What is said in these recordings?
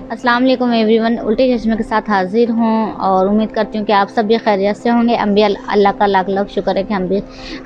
अस्सलाम वालेकुम एवरीवन, उल्टे चश्मे के साथ हाजिर हूँ और उम्मीद करती हूँ कि आप सब भी खैरियत से होंगे। हम भी अल्लाह का लाख लाख शुक्र है कि हम भी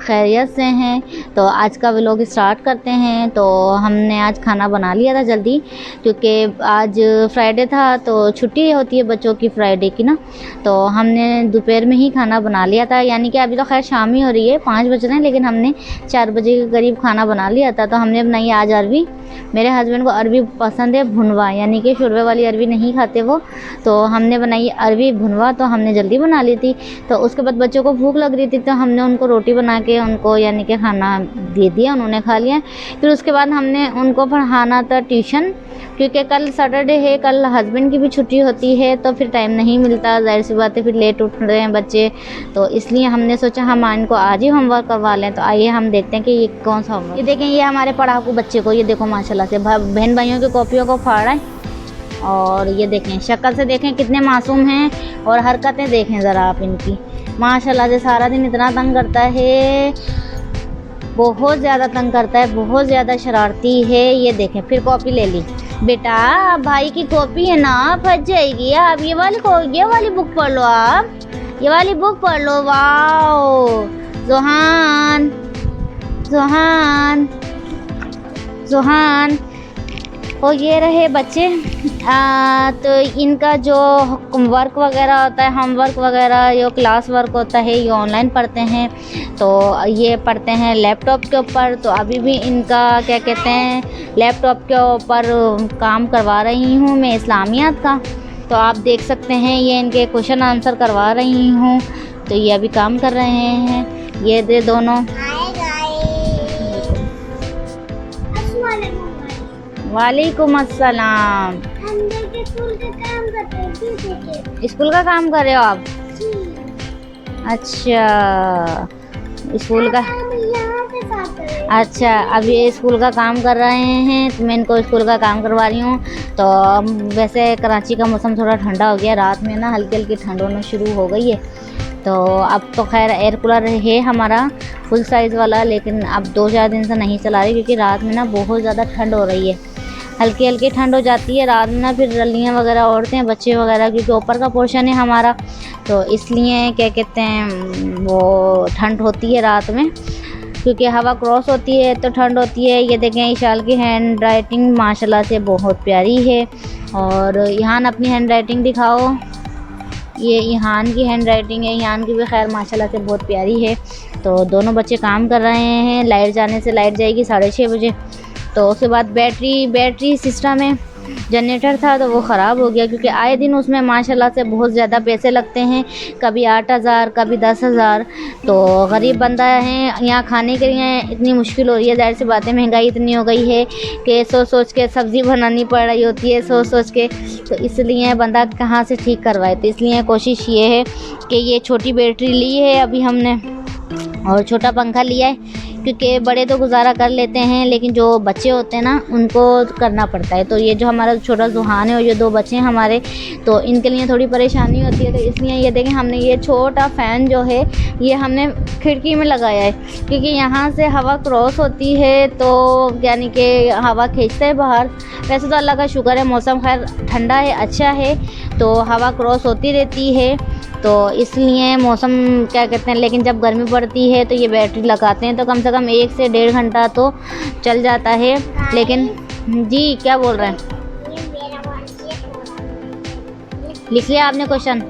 खैरियत से हैं। तो आज का व्लॉग स्टार्ट करते हैं। तो हमने आज खाना बना लिया था जल्दी, क्योंकि आज फ्राइडे था तो छुट्टी होती है बच्चों की फ्राइडे की ना। तो हमने दोपहर में ही खाना बना लिया था, यानी कि अभी तो खैर शाम ही हो रही है, 5 बज रहे हैं, लेकिन हमने 4 बजे के करीब खाना बना लिया था। तो हमने बनाई आज अरबी। मेरे हस्बैंड को अरबी पसंद है भुनवा, यानी कि शुरवे वाली अरबी नहीं खाते वो। तो हमने बनाई अरबी भुनवा, तो हमने जल्दी बना ली थी। तो उसके बाद बच्चों को भूख लग रही थी तो हमने उनको रोटी बना के उनको यानी कि खाना दे दिया, उन्होंने खा लिया। फिर उसके बाद हमने उनको पढ़ाना था ट्यूशन, क्योंकि कल सैटरडे है, कल हस्बैंड की भी छुट्टी होती है, तो फिर टाइम नहीं मिलता, जाहिर सी बात है, फिर लेट उठ रहे हैं बच्चे। तो इसलिए हमने सोचा हम इनको आज ही होमवर्क करवा लें। तो आइए हम देखते हैं कि ये कौन सा होमवर्क। ये देखें, ये हमारे पढ़ाकू बच्चे को, ये देखो माशाल्लाह से बहन भाइयों की कॉपियों को फाड़ रहा है। और ये देखें, शक्ल से देखें कितने मासूम हैं, और हरकतें देखें ज़रा आप इनकी, माशाल्लाह से सारा दिन इतना तंग करता है, बहुत ज़्यादा तंग करता है, बहुत ज़्यादा शरारती है। ये देखें, फिर कॉपी ले ली। बेटा भाई की कॉपी है ना, फंस जाएगी। आप ये वाली बुक पढ़ लो, आप ये वाली बुक पढ़ लो। Wow Johan Johan Johan. और ये रहे बच्चे। तो इनका जो वर्क वगैरह होता है, होमवर्क वगैरह, जो क्लास वर्क होता है, ये ऑनलाइन पढ़ते हैं। तो ये पढ़ते हैं लैपटॉप के ऊपर। तो अभी भी इनका क्या कहते हैं, लैपटॉप के ऊपर काम करवा रही हूँ मैं इस्लामियात का। तो आप देख सकते हैं, ये इनके क्वेश्चन आंसर करवा रही हूँ। तो ये अभी काम कर रहे हैं, ये दे दोनों। वालेकुम अस्सलाम। स्कूल का काम कर रहे हो आप? अच्छा, स्कूल का। अच्छा, अब ये स्कूल का काम कर रहे हैं, तो मैं इनको स्कूल का काम करवा रही हूँ। तो वैसे कराची का मौसम थोड़ा ठंडा हो गया, रात में ना हल्की हल्की ठंड होना शुरू हो गई है। तो अब तो खैर एयर कूलर है हमारा फुल साइज़ वाला, लेकिन अब 2-4 दिन से नहीं चला रही, क्योंकि रात में ना बहुत ज़्यादा ठंड हो रही है, हल्की हल्की ठंड हो जाती है रात में ना। फिर रलियाँ वगैरह ओढ़ते हैं बच्चे वगैरह, क्योंकि ऊपर का पोर्शन है हमारा, तो इसलिए क्या कहते हैं, वो ठंड होती है रात में, क्योंकि हवा क्रॉस होती है तो ठंड होती है। ये देखें, ईशाल की हैंड राइटिंग माशाल्लाह से बहुत प्यारी है। और ईहान अपनी हैंड राइटिंग दिखाओ। ये ईहान की हैंड राइटिंग है, ईहान की भी खैर माशाल्लाह से बहुत प्यारी है। तो दोनों बच्चे काम कर रहे हैं। लाइट जाने से, लाइट जाएगी 6:30 बजे। तो उसके बाद बैटरी सिस्टम है, जनरेटर था तो वो ख़राब हो गया, क्योंकि आए दिन उसमें माशाल्लाह से बहुत ज़्यादा पैसे लगते हैं, कभी 8,000 कभी 10,000। तो गरीब बंदा है, यहाँ खाने के लिए इतनी मुश्किल हो रही है, जाहिर सी बात है, महंगाई इतनी हो गई है कि सोच के सब्ज़ी बनानी पड़ रही होती है, सोच के। तो इसलिए बंदा कहाँ से ठीक करवाए। तो इसलिए कोशिश ये है कि ये छोटी बैटरी ली है अभी हमने, और छोटा पंखा लिया है, क्योंकि बड़े तो गुजारा कर लेते हैं, लेकिन जो बच्चे होते हैं ना उनको करना पड़ता है। तो ये जो हमारा छोटा जुहान है और ये 2 बच्चे हैं हमारे, तो इनके लिए थोड़ी परेशानी होती है। तो इसलिए ये देखें, हमने ये छोटा फ़ैन जो है ये हमने खिड़की में लगाया है, क्योंकि यहाँ से हवा क्रॉस होती है, तो यानी कि हवा खींचता है बाहर। वैसे तो अल्लाह का शुक्र है, मौसम खैर ठंडा है, अच्छा है, तो हवा क्रॉस होती रहती है। तो इसलिए मौसम क्या कहते हैं, लेकिन जब गर्मी पड़ती है तो ये बैटरी लगाते हैं, तो कम से कम 1 से 1.5 घंटा तो चल जाता है। लेकिन जी क्या बोल रहे हैं, लिख लिया आपने क्वेश्चन?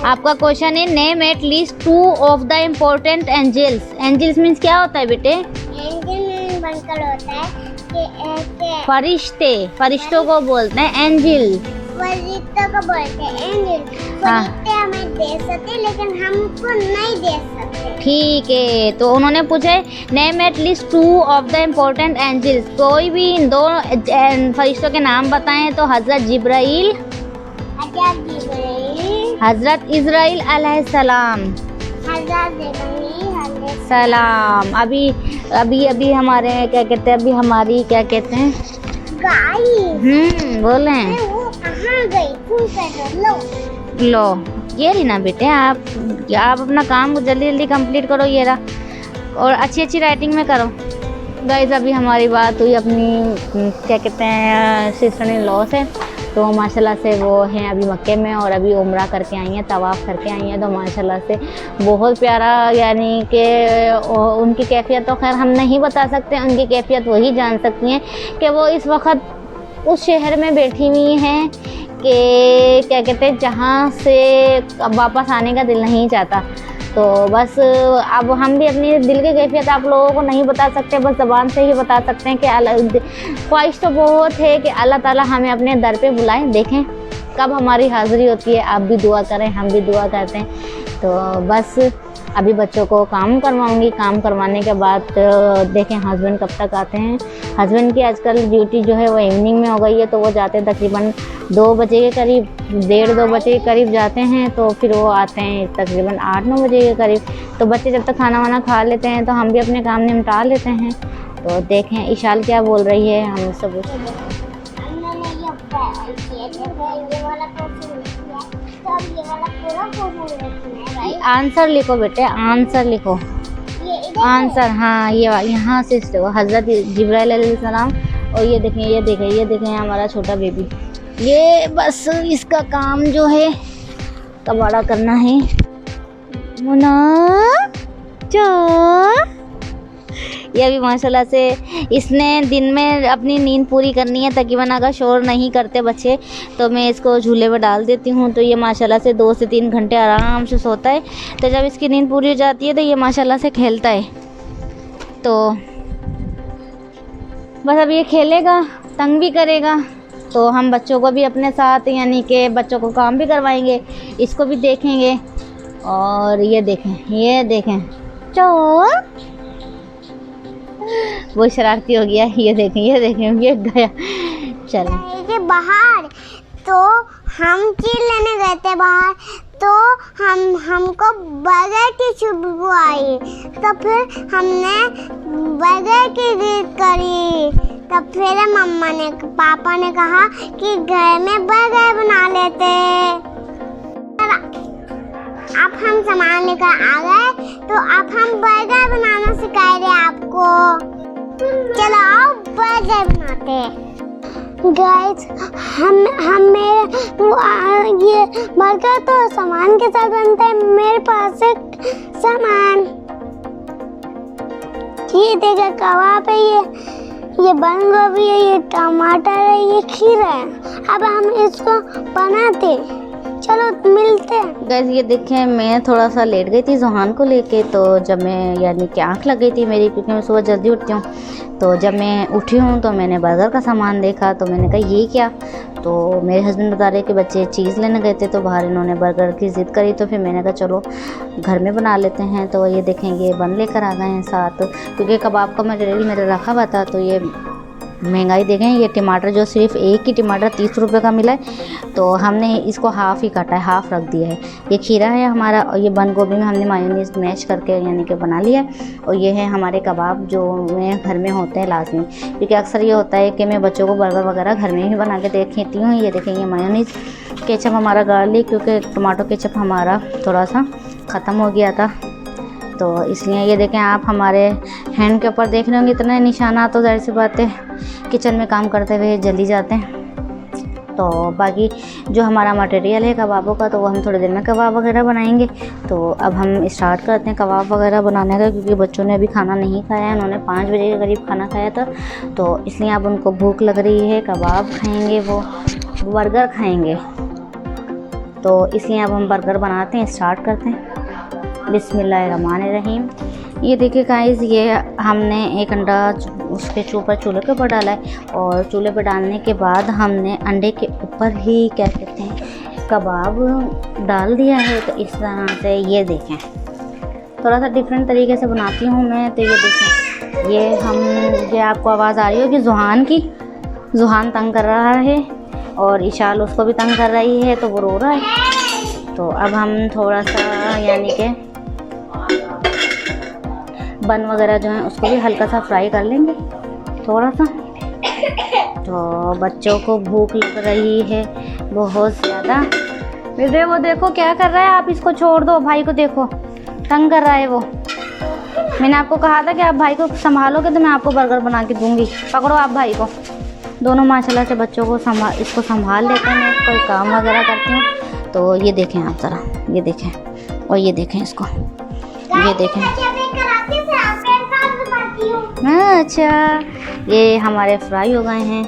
आपका क्वेश्चन है, name at least 2 of the important angels. Angels means क्या होता है बेटे? एंजल बनकर होता है कि फरिश्ते, फरिश्तों को बोलते हैं एंजल। फरिश्तों को बोलते हैं एंजल। फरिश्ते हमें दे सकते, लेकिन हमको नहीं दे सकते। ठीक है, तो उन्होंने पूछा है, name at least 2 of the important angels. कोई भी इन 2 फरिश्तों के नाम बताएं। तो हज़रत जिब्राइल, हज़रत इज़राइल अलैहिस्सलाम, सलाम। अभी हमारे क्या कहते हैं, अभी हमारी क्या कहते हैं, गाय। बोल रहे हैं, वो कहाँ गई? लो ये रही ना बेटे, आप अपना काम जल्दी जल्दी कंप्लीट करो, ये रहा, और अच्छी अच्छी राइटिंग में करो। गाइस, अभी हमारी बात हुई अपनी क्या कहते हैं सिस्टर इन लॉ से। तो माशाल्लाह से वो हैं अभी मक्के में और अभी उम्रा करके आई हैं, तवाफ़ करके आई हैं। तो माशाल्लाह से बहुत प्यारा, यानी कि उनकी कैफ़ियत तो खैर हम नहीं बता सकते, उनकी कैफ़ियत वही जान सकती हैं कि वो इस वक्त उस शहर में बैठी हुई हैं कि क्या कहते हैं, जहाँ से अब वापस आने का दिल नहीं चाहता। तो बस अब हम भी अपनी दिल की कैफियत आप लोगों को नहीं बता सकते, बस ज़बान से ही बता सकते हैं कि ख्वाहिश तो बहुत है कि अल्लाह ताला हमें अपने दर पे बुलाएं, देखें कब हमारी हाज़िरी होती है। आप भी दुआ करें, हम भी दुआ करते हैं। तो बस अभी बच्चों को काम करवाऊंगी, काम करवाने के बाद देखें हस्बैंड कब तक आते हैं। हस्बैंड की आजकल ड्यूटी जो है वो इवनिंग में हो गई है, तो वो जाते हैं तकरीबन 2 बजे के करीब, 1:30-2 बजे के करीब जाते हैं। तो फिर वो आते हैं तकरीबन 8-9 बजे के करीब। तो बच्चे जब तक खाना वाना खा लेते हैं तो हम भी अपने काम निपटा लेते हैं। तो देखें इशाल क्या बोल रही है, हम सब आंसर लिखो बेटे, आंसर लिखो, आंसर। हाँ ये यहाँ से हज़रत जिब्राइल अलैहिस्सलाम, और ये देखें हमारा छोटा बेबी। ये बस इसका काम जो है कबाड़ा करना है। मुन्ना ये अभी माशाल्लाह से इसने दिन में अपनी नींद पूरी करनी है, तकरीबन अगर शोर नहीं करते बच्चे तो मैं इसको झूले में डाल देती हूँ। तो ये माशाल्लाह से 2 से 3 घंटे आराम से सोता है। तो जब इसकी नींद पूरी हो जाती है तो ये माशाल्लाह से खेलता है। तो बस अब ये खेलेगा, तंग भी करेगा, तो हम बच्चों को भी अपने साथ, यानी कि बच्चों को काम भी करवाएंगे, इसको भी देखेंगे। और ये देखें चोर वो शरारती हो गया। ये देखें ये गया। चलो बाहर, तो हम चीज लेने गए थे बाहर, तो हमको बर्गर की खुशबू आई, तो फिर हमने बर्गर की जिद करी। तब फिर पापा ने कहा कि घर में बर्गर बना लेते। अब हम सामान लेकर आ गए, तो अब हम बर्गर बनाना सिखा रहे आपको। चलो आओ बर्गर बनाते। गाइस ये बर्गर तो सामान के साथ बनता है। मेरे पास एक सामान, ये देखो कबाब है, ये बंद गोभी है, ये टमाटर है, ये खीरा है। अब हम इसको बनाते, चलो मिलते हैं। गाइस ये देखें, मैं थोड़ा सा लेट गई थी ज़ुहान को लेके। तो जब मैं, यानी कि आँख लग गई थी मेरी, क्योंकि मैं सुबह जल्दी उठती हूँ। तो जब मैं उठी हूँ तो मैंने बर्गर का सामान देखा, तो मैंने कहा ये क्या। तो मेरे हस्बैंड बता रहे कि बच्चे चीज़ लेने गए थे तो बाहर इन्होंने बर्गर की ज़िद करी। तो फिर मैंने कहा चलो घर में बना लेते हैं। तो ये देखें ये बन लेकर आ गए हैं साथ, क्योंकि कबाब का मटेरियल मेरा रखा हुआ था। तो ये महंगाई देखें, ये टमाटर जो सिर्फ एक ही टमाटर 30 रुपये का मिला है, तो हमने इसको हाफ़ ही काटा है, हाफ़ रख दिया है। ये खीरा है हमारा, और ये बंद गोभी में हमने मायोनीज़ मैश करके यानी कि बना लिया है। और ये है हमारे कबाब जो मैं घर में होते हैं लाजमी, क्योंकि अक्सर ये होता है कि मैं बच्चों को बर्गर वगैरह घर में ही बना के देती हूँ। ये देखें ये मायोनीज़, केचप हमारा गार्लिक, क्योंकि टमाटो केचप हमारा थोड़ा सा ख़त्म हो गया था, तो इसलिए ये देखें आप हमारे हैंड के ऊपर देख रहे होंगे इतने निशानात, तो जाहिर सी बात है किचन में काम करते हुए जल ही जाते हैं। तो बाकी जो हमारा मटेरियल है कबाबों का, तो वो हम थोड़ी देर में कबाब वगैरह बनाएंगे। तो अब हम स्टार्ट करते हैं कबाब वगैरह बनाने का, क्योंकि बच्चों ने अभी खाना नहीं खाया है। उन्होंने 5 बजे के करीब खाना खाया था, तो इसलिए अब उनको भूख लग रही है, कबाब खाएँगे, वो बर्गर खाएँगे। तो इसलिए अब हम बर्गर बनाते हैं, स्टार्ट करते हैं। बिस्मिल्लाहिर्रहमानिर्रहीम। ये देखिए गाइस, ये हमने एक अंडा उसके ऊपर चूल्हे के ऊपर डाला है, और चूल्हे पर डालने के बाद हमने अंडे के ऊपर ही क्या कहते हैं कबाब डाल दिया है। तो इस तरह से ये देखें, थोड़ा सा डिफरेंट तरीके से बनाती हूँ मैं। तो ये देखें, ये आपको आवाज़ आ रही होगी ज़ुहान की। ज़ुहान तंग कर रहा है और इशाल उसको भी तंग कर रही है, तो वो रो रहा है। तो अब हम थोड़ा सा यानी कि बन वगैरह जो है उसको भी हल्का सा फ्राई कर लेंगे थोड़ा सा। तो बच्चों को भूख लग रही है बहुत ज़्यादा। वो देखो क्या कर रहा है, आप इसको छोड़ दो, भाई को देखो तंग कर रहा है वो। मैंने आपको कहा था कि आप भाई को संभालोगे तो मैं आपको बर्गर बना के दूंगी। पकड़ो आप भाई को, दोनों माशाल्लाह से बच्चों को इसको संभाल लेते हैं। मैं कोई काम वगैरह करती हूँ। तो ये देखें आप ज़रा, ये देखें, और ये देखें इसको, ये देखें। हाँ अच्छा, ये हमारे फ्राई हो गए हैं।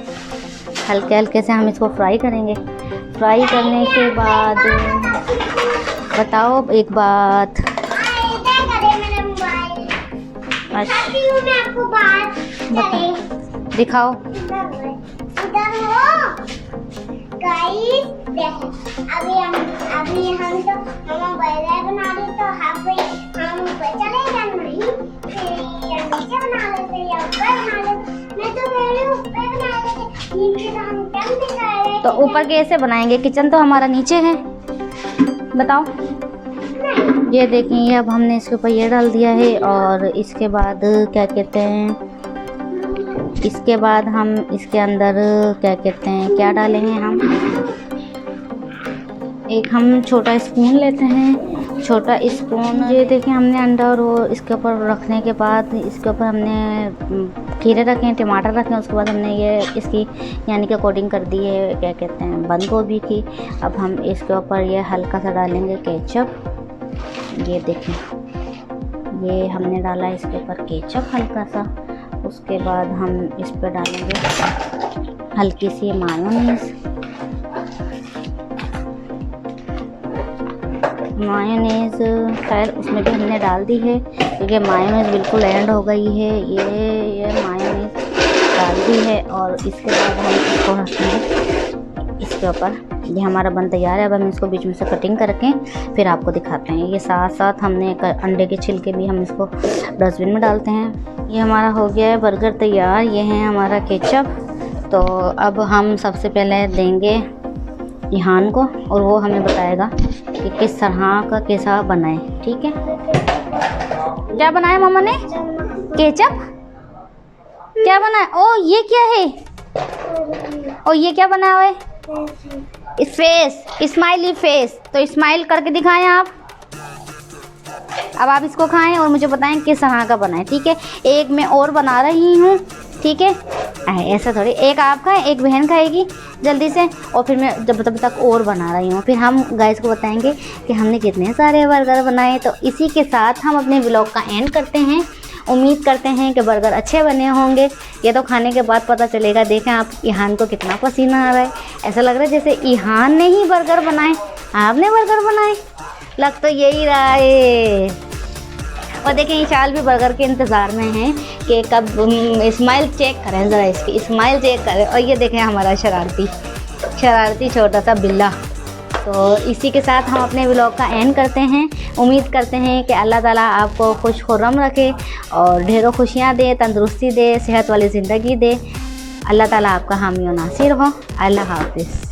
हल्के हल्के से हम इसको फ्राई करेंगे। फ्राई करने के बाद बताओ एक बात। अच्छा दिखाओ। गाइस अभी हम तो मम्मा बर्गर बना रही, तो हम ऊपर चले जाए नहीं, फिर नीचे बना लेते या ऊपर बना लेते। मैं तो कह रही हूँ ऊपर बना लेते, नीचे तो हम कम दिखा रहे हैं। तो ऊपर कैसे बनाएंगे? किचन तो हमारा नीचे है, बताओ। ये देखिए, अब हमने इसके ऊपर ये डाल दिया है, और इसके बाद क्या कहते हैं, इसके बाद हम इसके अंदर क्या कहते हैं, क्या डालेंगे हम, एक हम छोटा स्पून लेते हैं, छोटा स्पून। ये देखिए हमने अंडा और वो इसके ऊपर रखने के बाद इसके ऊपर हमने खीरे रखे हैं, टमाटर रखे हैं, उसके बाद हमने ये इसकी यानी कि कोटिंग कर दी है, क्या कहते हैं, बंद गोभी की। अब हम इसके ऊपर ये हल्का सा डालेंगे केचप। ये देखें, ये हमने डाला इसके ऊपर केचप हल्का सा। उसके बाद हम इस पर डालेंगे हल्की सी मायोनीज। खैर उसमें भी हमने डाल दी है, क्योंकि मायोनीज बिल्कुल एंड हो गई है। ये मायोनीज डाल दी है, और इसके बाद हम इसको रखेंगे इसके ऊपर। ये हमारा बन तैयार है। अब हम इसको बीच में से कटिंग करके फिर आपको दिखाते हैं। ये साथ साथ हमने अंडे के छिलके भी हम इसको डस्टबिन में डालते हैं। ये हमारा हो गया है बर्गर तैयार। ये है हमारा केचप। तो अब हम सबसे पहले देंगे इहान को, और वो हमें बताएगा कि किस तरह का कैसा बनाए। ठीक है, क्या बनाया मम्मा ने? केचप क्या बनाया? ओ ये क्या है? ओ ये क्या बना हुआ है? Face, smiley face. तो स्माइल करके दिखाएं आप। अब आप इसको खाएं और मुझे बताएं किस तरह का बनाएं। ठीक है, एक मैं और बना रही हूँ। ठीक है, ऐसा थोड़ी, एक आप खाएं, एक बहन खाएगी जल्दी से, और फिर मैं जब तक और बना रही हूँ। फिर हम गाइस को बताएंगे कि हमने कितने सारे बर्गर बनाए। तो इसी के साथ हम अपने व्लॉग का एंड करते हैं। उम्मीद करते हैं कि बर्गर अच्छे बने होंगे। ये तो खाने के बाद पता चलेगा। देखें आप, इहान को कितना पसीना आ रहा है। ऐसा लग रहा है जैसे इहान ने ही बर्गर बनाए, आपने बर्गर बनाए। लग तो यही रहा है। और देखें ईशाल भी बर्गर के इंतज़ार में हैं कि कब स्माइल चेक करें, ज़रा इसकी स्माइल चेक करें। और ये देखें हमारा शरारती छोटा सा बिल्ला। तो इसी के साथ हम अपने व्लॉग का एंड करते हैं। उम्मीद करते हैं कि अल्लाह ताला आपको खुश खुर्रम रखे और ढेरों खुशियाँ दे, तंदुरुस्ती दे, सेहत वाली ज़िंदगी दे। अल्लाह ताला आपका हामी और नासिर हो। अल्लाह हाफ़िज़।